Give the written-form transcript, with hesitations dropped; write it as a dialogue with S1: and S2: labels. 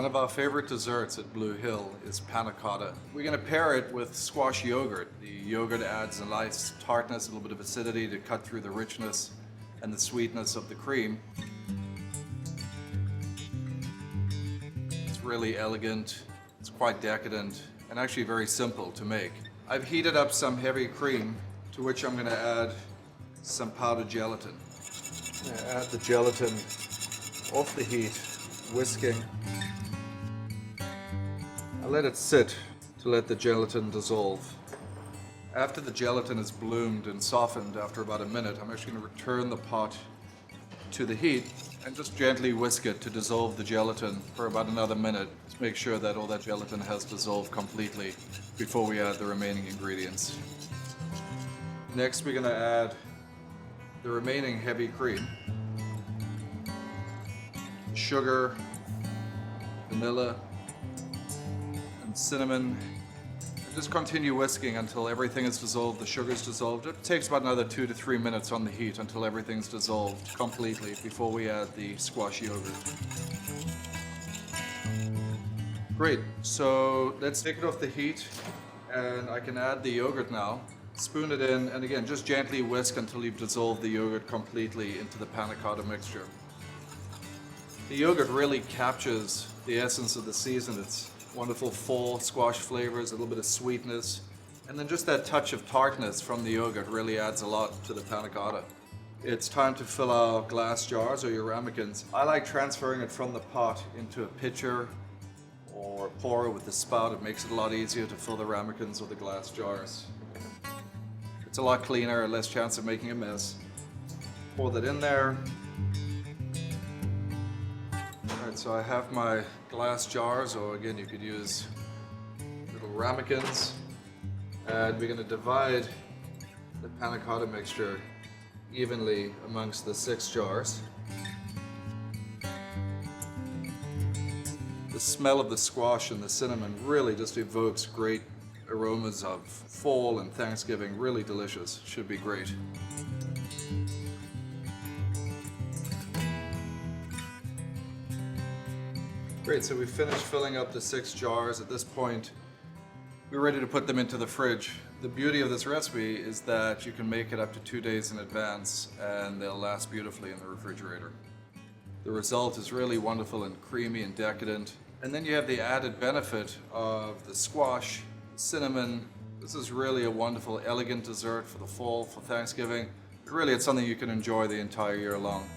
S1: One of our favorite desserts at Blue Hill is Panna Cotta. We're going to pair it with squash yogurt. The yogurt adds a nice tartness, a little bit of acidity to cut through the richness and the sweetness of the cream. It's really elegant, it's quite decadent, and actually very simple to make. I've heated up some heavy cream to which I'm going to add some powdered gelatin. Add the gelatin off the heat, whisking. I let it sit to let the gelatin dissolve. After the gelatin has bloomed and softened after about a minute, I'm actually going to return the pot to the heat and just gently whisk it to dissolve the gelatin for about another minute. Just make sure that all that gelatin has dissolved completely before we add the remaining ingredients. Next, we're going to add the remaining heavy cream, sugar, vanilla, and cinnamon. And just continue whisking until everything is dissolved, the sugar's dissolved. It takes about another 2 to 3 minutes on the heat until everything's dissolved completely before we add the squash yogurt. Great, so let's take it off the heat and I can add the yogurt now. Spoon it in and again, just gently whisk until you've dissolved the yogurt completely into the panna cotta mixture. The yogurt really captures the essence of the season. It's wonderful fall squash flavors, a little bit of sweetness, and then just that touch of tartness from the yogurt really adds a lot to the panna cotta. It's time to fill our glass jars or your ramekins. I like transferring it from the pot into a pitcher or pour it with the spout. It makes it a lot easier to fill the ramekins or the glass jars. It's a lot cleaner, less chance of making a mess. Pour that in there. Alright, so I have my glass jars, or again you could use little ramekins. And we're going to divide the panna cotta mixture evenly amongst the 6 jars. The smell of the squash and the cinnamon really just evokes great aromas of fall and Thanksgiving. Really delicious. Should be great. Great, so we finished filling up the 6 jars. At this point, we're ready to put them into the fridge. The beauty of this recipe is that you can make it up to 2 days in advance and they'll last beautifully in the refrigerator. The result is really wonderful and creamy and decadent. And then you have the added benefit of the squash, cinnamon. This is really a wonderful, elegant dessert for the fall, for Thanksgiving. Really, it's something you can enjoy the entire year long.